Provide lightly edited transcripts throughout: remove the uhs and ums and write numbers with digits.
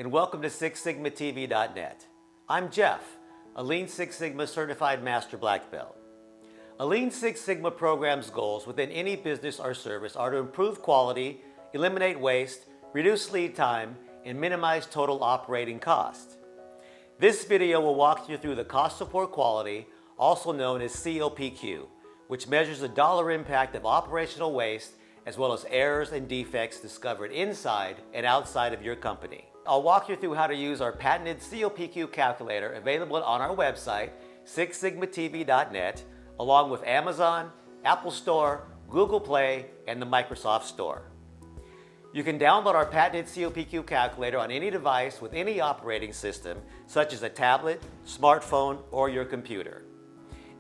and welcome to SixSigmaTV.net. I'm Jeff, a Lean Six Sigma Certified Master Black Belt. A Lean Six Sigma program's goals within any business or service are to improve quality, eliminate waste, reduce lead time, and minimize total operating cost. This video will walk you through the cost of poor quality, also known as COPQ, which measures the dollar impact of operational waste as well as errors and defects discovered inside and outside of your company. I'll walk you through how to use our patented COPQ calculator available on our website, SixSigmaTV.net, along with Amazon, Apple Store, Google Play, and the Microsoft Store. You can download our patented COPQ calculator on any device with any operating system, such as a tablet, smartphone, or your computer.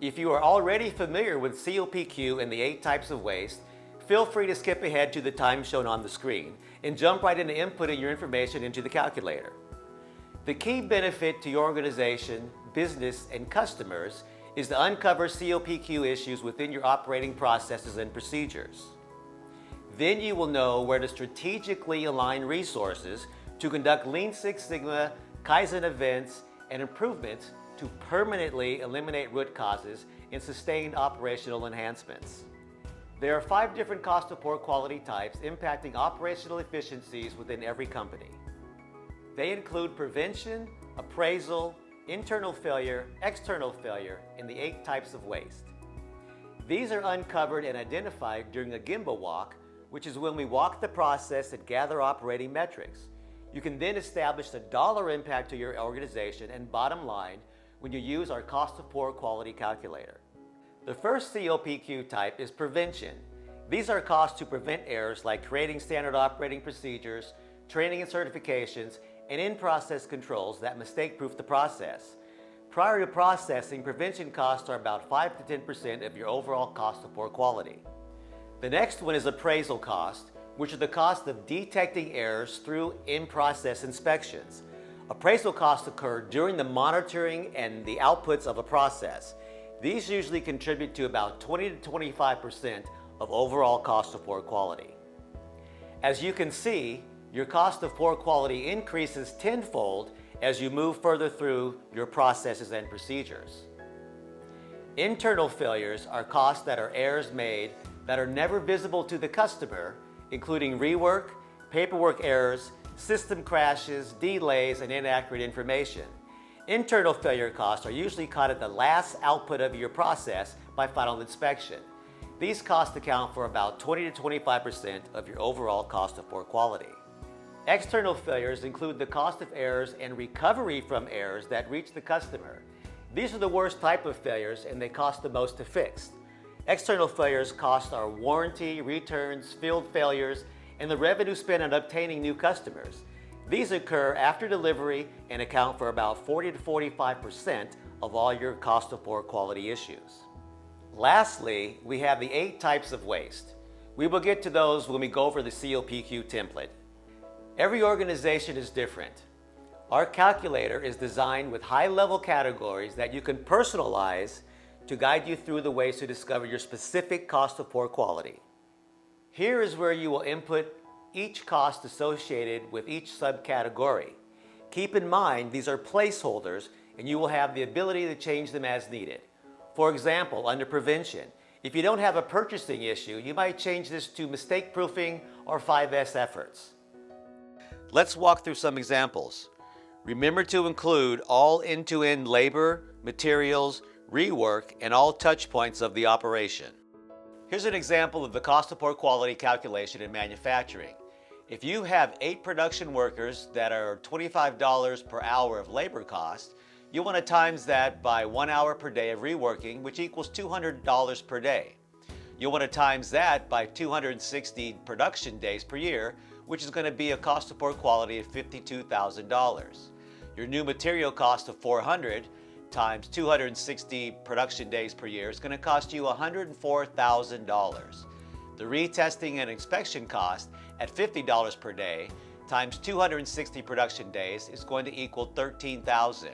If you are already familiar with COPQ and the 8 types of waste, feel free to skip ahead to the time shown on the screen and jump right into inputting your information into the calculator. The key benefit to your organization, business, and customers is to uncover COPQ issues within your operating processes and procedures. Then you will know where to strategically align resources to conduct Lean Six Sigma, Kaizen events, and improvements to permanently eliminate root causes and sustain operational enhancements. There are 5 different cost of poor quality types impacting operational efficiencies within every company. They include prevention, appraisal, internal failure, external failure, and the 8 types of waste. These are uncovered and identified during a Gemba walk, which is when we walk the process and gather operating metrics. You can then establish the dollar impact to your organization and bottom line when you use our cost of poor quality calculator. The first COPQ type is prevention. These are costs to prevent errors like creating standard operating procedures, training and certifications, and in-process controls that mistake-proof the process. Prior to processing, prevention costs are about 5 to 10% of your overall cost of poor quality. The next one is appraisal cost, which are the cost of detecting errors through in-process inspections. Appraisal costs occur during the monitoring and the outputs of a process. These usually contribute to about 20 to 25% of overall cost of poor quality. As you can see, your cost of poor quality increases tenfold as you move further through your processes and procedures. Internal failures are costs that are errors made that are never visible to the customer, including rework, paperwork errors, system crashes, delays, and inaccurate information. Internal failure costs are usually caught at the last output of your process by final inspection. These costs account for about 20 to 25% of your overall cost of poor quality. External failures include the cost of errors and recovery from errors that reach the customer. These are the worst type of failures and they cost the most to fix. External failures cost our warranty, returns, field failures, and the revenue spent on obtaining new customers. These occur after delivery and account for about 40 to 45% of all your cost of poor quality issues. Lastly, we have the 8 types of waste. We will get to those when we go over the COPQ template. Every organization is different. Our calculator is designed with high-level categories that you can personalize to guide you through the ways to discover your specific cost of poor quality. Here is where you will input each cost associated with each subcategory. Keep in mind, these are placeholders and you will have the ability to change them as needed. For example, under prevention, if you don't have a purchasing issue, you might change this to mistake proofing or 5S efforts. Let's walk through some examples. Remember to include all end-to-end labor, materials, rework, and all touch points of the operation. Here's an example of the cost of poor quality calculation in manufacturing. If you have 8 production workers that are $25 per hour of labor cost, you want to times that by 1 hour per day of reworking, which equals $200 per day. You'll want to times that by 260 production days per year, which is going to be a cost of poor quality of $52,000. Your new material cost of $400 times 260 production days per year is going to cost you $104,000. The retesting and inspection cost at $50 per day times 260 production days is going to equal $13,000.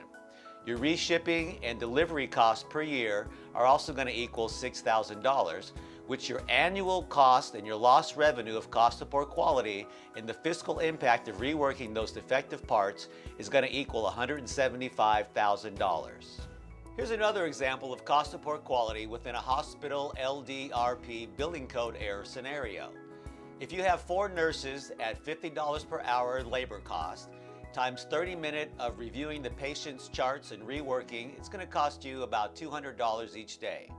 Your reshipping and delivery costs per year are also going to equal $6,000, which your annual cost and your lost revenue of cost of poor quality and the fiscal impact of reworking those defective parts is going to equal $175,000. Here's another example of cost of poor quality within a hospital LDRP billing code error scenario. If you have 4 nurses at $50 per hour labor cost, times 30 minutes of reviewing the patient's charts and reworking, it's going to cost you about $200 each day.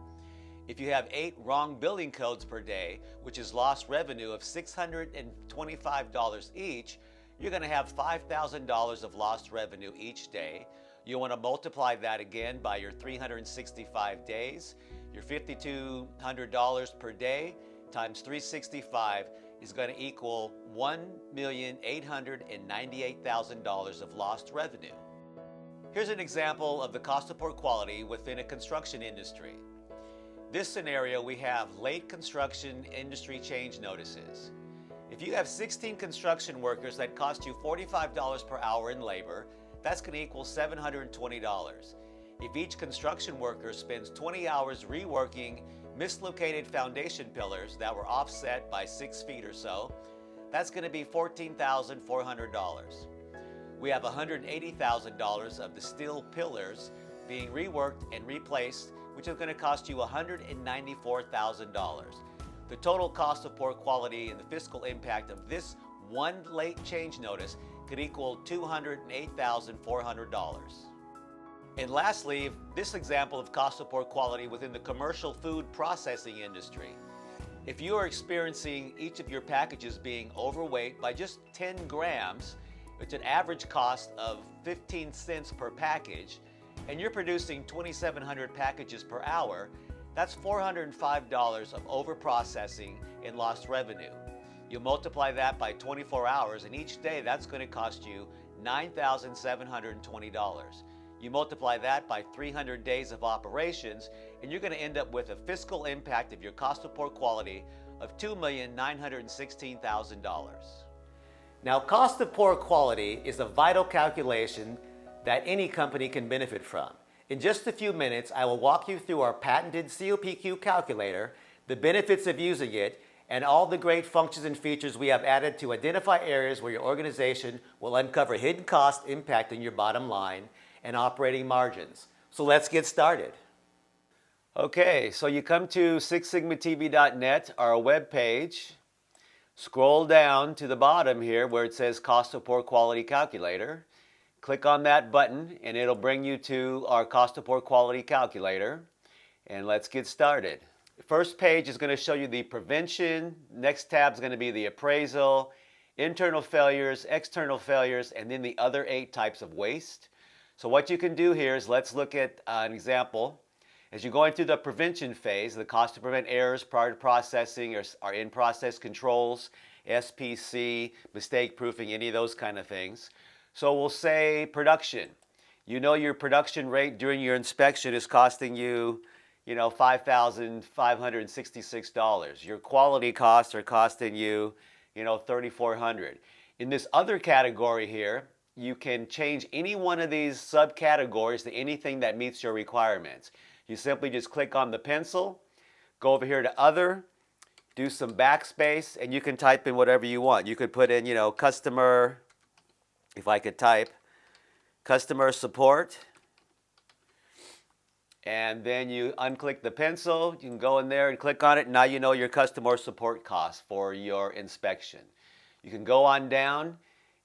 If you have 8 wrong billing codes per day, which is lost revenue of $625 each, you're going to have $5,000 of lost revenue each day. You want to multiply that again by your 365 days. Your $5,200 per day times 365 is going to equal $1,898,000 of lost revenue. Here's an example of the cost of poor quality within a construction industry. This scenario, we have late construction industry change notices. If you have 16 construction workers that cost you $45 per hour in labor, that's going to equal $720. If each construction worker spends 20 hours reworking mislocated foundation pillars that were offset by 6 feet or so, that's going to be $14,400. We have $180,000 of the steel pillars being reworked and replaced, which is going to cost you $194,000. The total cost of poor quality and the fiscal impact of this one late change notice could equal $208,400. And lastly, this example of cost of poor quality within the commercial food processing industry. If you are experiencing each of your packages being overweight by just 10 grams, it's an average cost of 15 cents per package, and you're producing 2,700 packages per hour, that's $405 of overprocessing and lost revenue. You multiply that by 24 hours, and each day that's going to cost you $9,720. You multiply that by 300 days of operations, and you're going to end up with a fiscal impact of your cost of poor quality of $2,916,000. Now, cost of poor quality is a vital calculation that any company can benefit from. In just a few minutes, I will walk you through our patented COPQ calculator, the benefits of using it, and all the great functions and features we have added to identify areas where your organization will uncover hidden costs impacting your bottom line and operating margins. So let's get started. Okay, so you come to sixsigmatv.net, our web page. Scroll down to the bottom here where it says Cost of Poor Quality Calculator. Click on that button and it'll bring you to our Cost of Poor Quality Calculator. And let's get started. The first page is going to show you the prevention. Next tab is going to be the appraisal, internal failures, external failures, and then the other 8 types of waste. So what you can do here is let's look at an example. As you're going through the prevention phase, the cost to prevent errors prior to processing or in-process controls, SPC, mistake proofing, any of those kind of things. So we'll say production. You know your production rate during your inspection is costing you, $5,566. Your quality costs are costing you, $3,400. In this other category here, you can change any one of these subcategories to anything that meets your requirements. You simply just click on the pencil, go over here to other, do some backspace, and you can type in whatever you want. You could put in, customer, if I could type, customer support. And then you unclick the pencil, you can go in there and click on it. Now you know your customer support costs for your inspection. You can go on down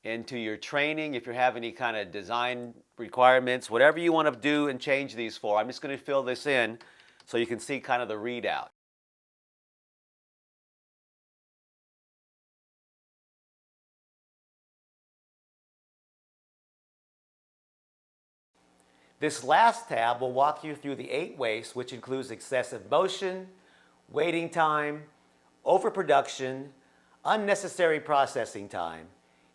into your training if you have any kind of design requirements, whatever you want to do and change these for. I'm just going to fill this in so you can see kind of the readout. This last tab will walk you through the 8 wastes, which includes excessive motion, waiting time, overproduction, unnecessary processing time,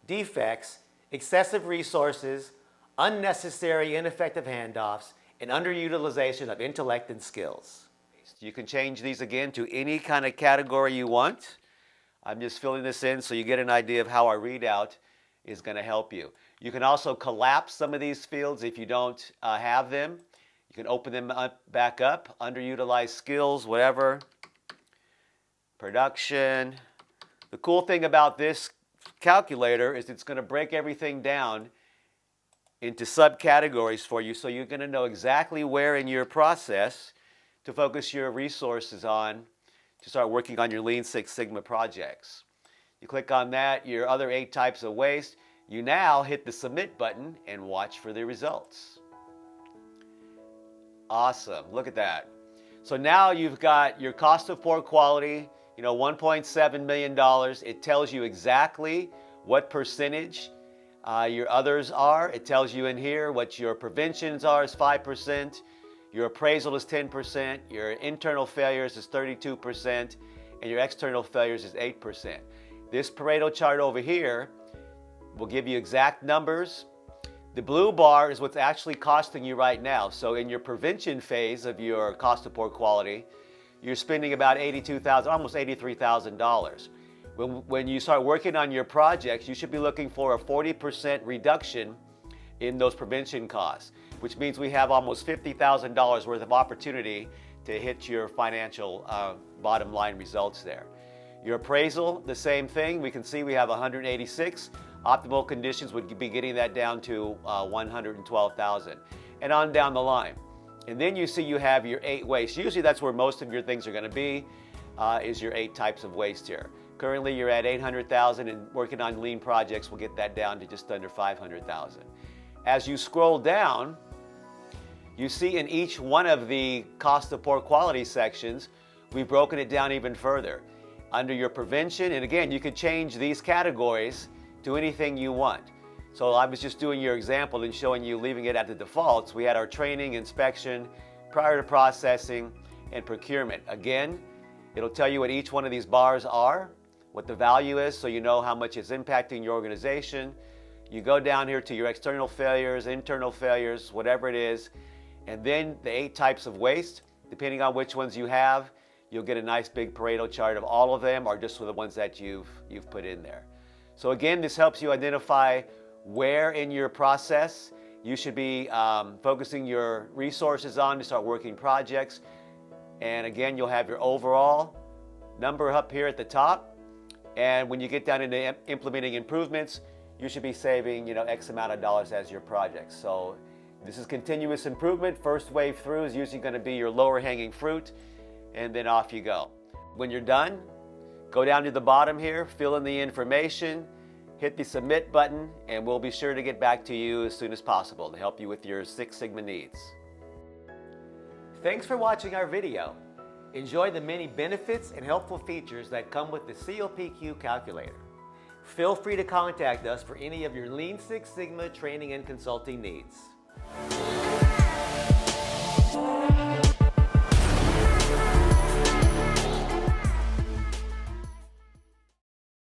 defects, excessive resources, unnecessary ineffective handoffs, and underutilization of intellect and skills. You can change these again to any kind of category you want. I'm just filling this in so you get an idea of how our readout is going to help you. You can also collapse some of these fields if you don't have them. You can open them back up, underutilized skills, whatever. production. The cool thing about this calculator is it's going to break everything down into subcategories for you, so you're going to know exactly where in your process to focus your resources on to start working on your Lean Six Sigma projects. You click on that, your other 8 types of waste. You now hit the submit button and watch for the results. Awesome, look at that. So now you've got your cost of poor quality, $1.7 million. It tells you exactly what percentage your others are. It tells you in here what your preventions are is 5%, your appraisal is 10%, your internal failures is 32%, and your external failures is 8%. This Pareto chart over here will give you exact numbers. The blue bar is what's actually costing you right now. So in your prevention phase of your cost of poor quality, you're spending about $82,000, almost $83,000. When you start working on your projects, you should be looking for a 40% reduction in those prevention costs, which means we have almost $50,000 worth of opportunity to hit your financial bottom line results there. Your appraisal, the same thing. We can see we have 186. Optimal conditions would be getting that down to 112,000, and on down the line. And then you see you have your 8 waste. Usually that's where most of your things are going to be, is your 8 types of waste here. Currently you're at 800,000, and working on lean projects will get that down to just under 500,000. As you scroll down, you see in each one of the cost of poor quality sections, we've broken it down even further. Under your prevention, and again, you could change these categories to anything you want. So I was just doing your example and showing you leaving it at the defaults. We had our training, inspection, prior to processing, and procurement. Again, it'll tell you what each one of these bars are, what the value is, so you know how much it's impacting your organization. You go down here to your external failures, internal failures, whatever it is, and then the 8 types of waste, depending on which ones you have, you'll get a nice big Pareto chart of all of them, or just for the ones that you've put in there. So again, this helps you identify where in your process you should be focusing your resources on to start working projects. And again, you'll have your overall number up here at the top. And when you get down into implementing improvements, you should be saving, X amount of dollars as your projects. So this is continuous improvement. First wave through is usually going to be your lower hanging fruit, and then off you go. When you're done, go down to the bottom here, fill in the information, hit the submit button, and we'll be sure to get back to you as soon as possible to help you with your Six Sigma needs. Thanks for watching our video. Enjoy the many benefits and helpful features that come with the COPQ calculator. Feel free to contact us for any of your Lean Six Sigma training and consulting needs.